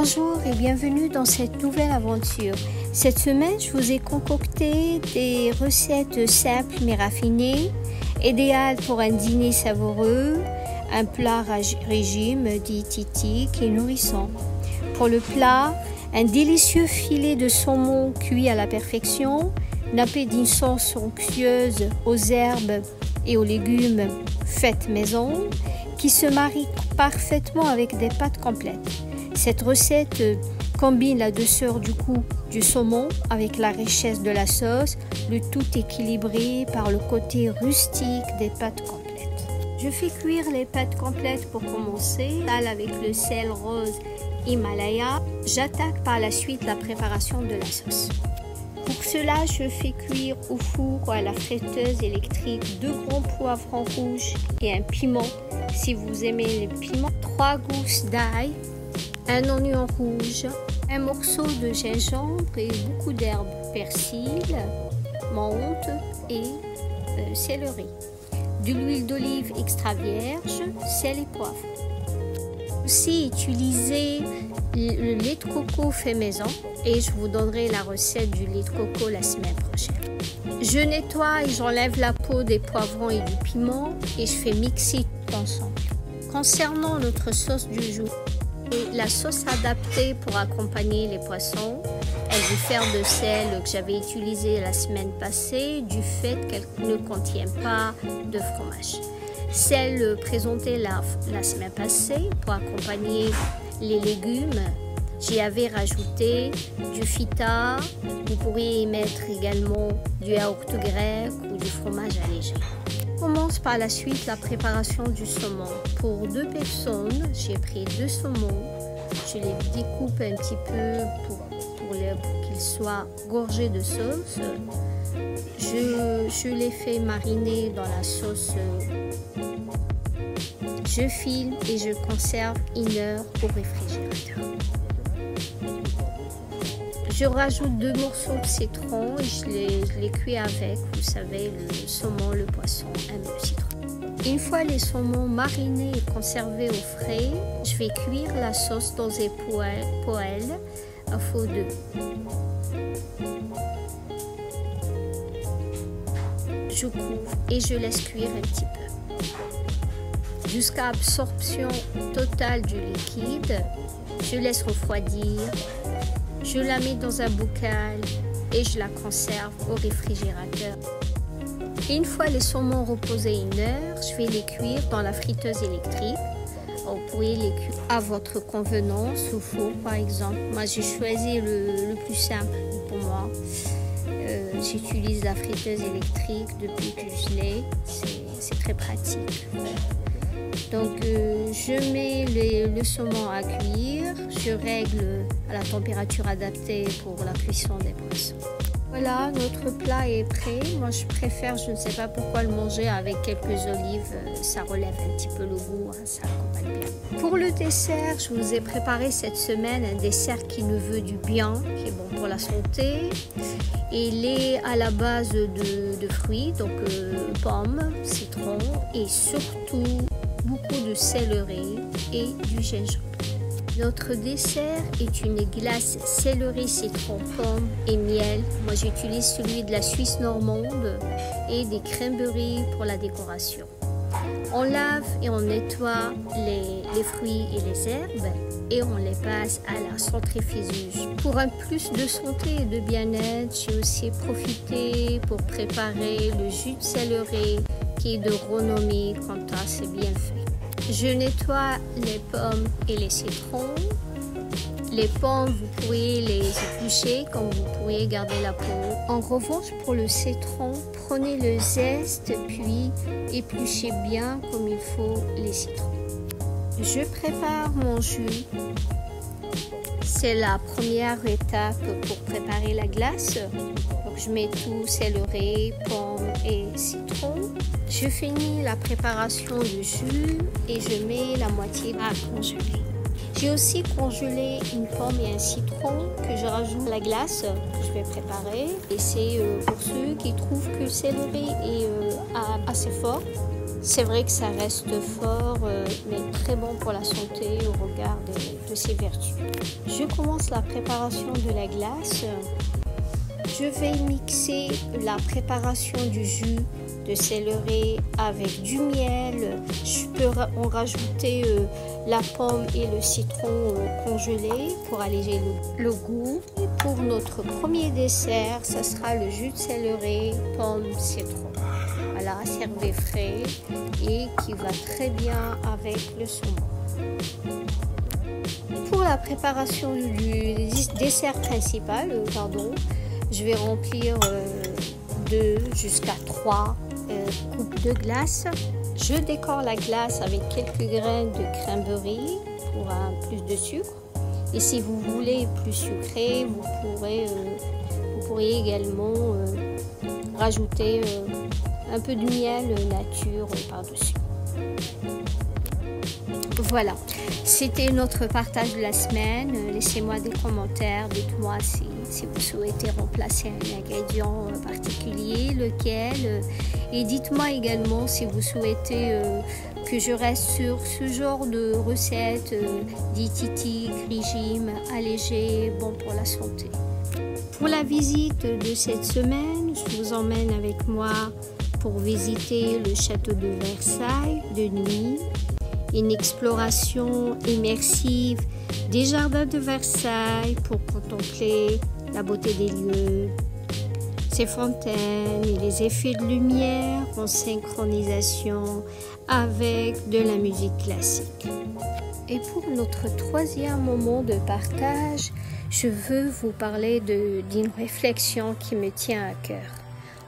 Bonjour et bienvenue dans cette nouvelle aventure. Cette semaine, je vous ai concocté des recettes simples mais raffinées, idéales pour un dîner savoureux, un plat régime diététique et nourrissant. Pour le plat, un délicieux filet de saumon cuit à la perfection, nappé d'une sauce onctueuse aux herbes et aux légumes faite maison, qui se marie parfaitement avec des pâtes complètes. Cette recette combine la douceur du goût du saumon avec la richesse de la sauce, le tout équilibré par le côté rustique des pâtes complètes. Je fais cuire les pâtes complètes pour commencer, avec le sel rose Himalaya. J'attaque par la suite la préparation de la sauce. Pour cela, je fais cuire au four ou à la friteuse électrique 2 grands poivrons rouges et un piment si vous aimez les piments, 3 gousses d'ail, un oignon rouge, un morceau de gingembre et beaucoup d'herbes, persil, menthe et céleri. De l'huile d'olive extra vierge, sel et poivre. Aussi utiliser le lait de coco fait maison et je vous donnerai la recette du lait de coco la semaine prochaine. Je nettoie et j'enlève la peau des poivrons et du piment et je fais mixer tout ensemble. Concernant notre sauce du jour, la sauce adaptée pour accompagner les poissons est du fer de sel que j'avais utilisé la semaine passée du fait qu'elle ne contient pas de fromage. Celle présentée la semaine passée pour accompagner les légumes, j'y avais rajouté du feta. Vous pourriez y mettre également du yaourt grec ou du fromage allégé. On commence par la suite la préparation du saumon. Pour 2 personnes, j'ai pris 2 saumons. Je les découpe un petit peu pour qu'ils soient gorgés de sauce. Je les fais mariner dans la sauce. Je filme et je conserve 1 heure au réfrigérateur. Je rajoute 2 morceaux de citron et je les cuis avec, vous savez, le saumon, le poisson, un peu de citron. Une fois les saumons marinés et conservés au frais, je vais cuire la sauce dans des poêles à feu doux. Je couvre et je laisse cuire un petit peu. Jusqu'à absorption totale du liquide, je laisse refroidir. Je la mets dans un bocal et je la conserve au réfrigérateur. Et une fois les saumons reposés 1 heure, je vais les cuire dans la friteuse électrique. Vous pourriez les cuire à votre convenance, au four par exemple. Moi j'ai choisi le plus simple pour moi. J'utilise la friteuse électrique depuis que je l'ai. C'est très pratique. Donc je mets le saumon à cuire, je règle à la température adaptée pour la cuisson des poissons. Voilà, notre plat est prêt. Moi je préfère, je ne sais pas pourquoi, le manger avec quelques olives, ça relève un petit peu le goût, hein, ça accompagne bien. Pour le dessert, je vous ai préparé cette semaine un dessert qui nous veut du bien, qui est bon pour la santé. Il est à la base de fruits, donc pommes, citron et surtout beaucoup de céleri et du gingembre. Notre dessert est une glace céleri, citron, pomme et miel. Moi j'utilise celui de la Suisse normande et des cranberries pour la décoration. On lave et on nettoie les fruits et les herbes et on les passe à la centrifugeuse. Pour un plus de santé et de bien-être, j'ai aussi profité pour préparer le jus de céleri qui est de renommée quand c'est bien fait. Je nettoie les pommes et les citrons. Les pommes, vous pourriez les éplucher comme vous pourriez garder la peau. En revanche, pour le citron, prenez le zeste puis épluchez bien comme il faut les citrons. Je prépare mon jus. C'est la première étape pour préparer la glace. Donc je mets tout céleri, pommes et citron. Je finis la préparation du jus et je mets la moitié à congeler. J'ai aussi congelé une pomme et un citron que je rajoute à la glace que je vais préparer. Et c'est pour ceux qui trouvent que le céleri est assez fort, C'est vrai que ça reste fort, mais très bon pour la santé au regard de ses vertus. Je commence la préparation de la glace. Je vais mixer la préparation du jus de céleri avec du miel. Je peux en rajouter la pomme et le citron congelés pour alléger le goût. Et pour notre premier dessert, ça sera le jus de céleri, pomme, citron. Voilà, servi frais et qui va très bien avec le saumon. Pour la préparation du dessert principal, je vais remplir 2 jusqu'à 3 coupes de glace. Je décore la glace avec quelques graines de cranberry pour plus de sucre. Et si vous voulez plus sucré, vous pourriez également rajouter un peu de miel nature par-dessus. Voilà, c'était notre partage de la semaine. Laissez-moi des commentaires, dites-moi si vous souhaitez remplacer un ingrédient particulier, lequel. Et dites-moi également si vous souhaitez que je reste sur ce genre de recettes diététiques, régime, allégé, bon pour la santé. Pour la visite de cette semaine, je vous emmène avec moi pour visiter le château de Versailles de nuit. Une exploration immersive des jardins de Versailles pour contempler la beauté des lieux, ses fontaines et les effets de lumière en synchronisation avec de la musique classique. Et pour notre 3e moment de partage, je veux vous parler d'une réflexion qui me tient à cœur.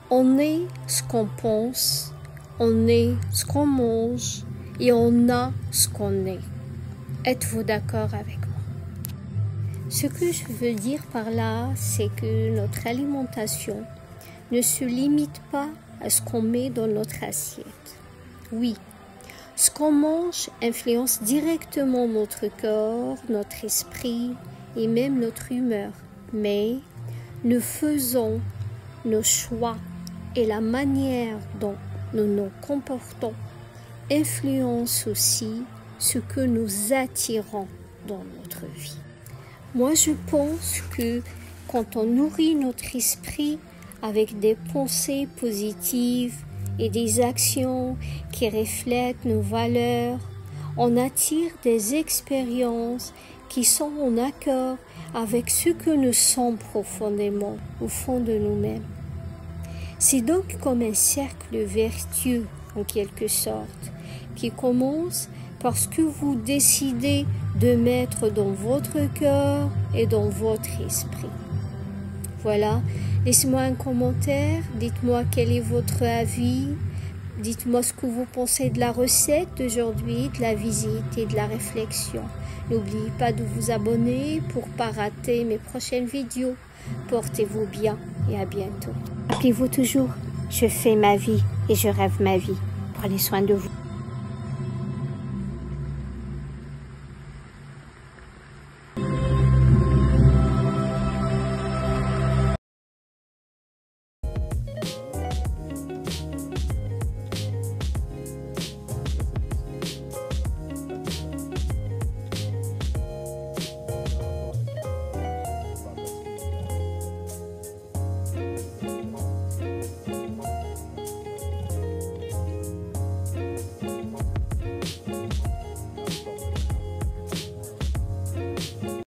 On est ce qu'on pense, on est ce qu'on mange et on a ce qu'on est. Êtes-vous d'accord avec moi? Ce que je veux dire par là, c'est que notre alimentation ne se limite pas à ce qu'on met dans notre assiette. Oui, ce qu'on mange influence directement notre corps, notre esprit et même notre humeur. Mais nous faisons nos choix et la manière dont nous nous comportons influence aussi ce que nous attirons dans notre vie. Moi, je pense que quand on nourrit notre esprit avec des pensées positives et des actions qui reflètent nos valeurs, on attire des expériences qui sont en accord avec ce que nous sommes profondément au fond de nous-mêmes. C'est donc comme un cercle vertueux en quelque sorte, qui commence parce que vous décidez de mettre dans votre cœur et dans votre esprit. Voilà, laissez-moi un commentaire, dites-moi quel est votre avis, dites-moi ce que vous pensez de la recette d'aujourd'hui, de la visite et de la réflexion. N'oubliez pas de vous abonner pour ne pas rater mes prochaines vidéos. Portez-vous bien et à bientôt. Rappelez-vous toujours, je fais ma vie et je rêve ma vie. Prenez soin de vous.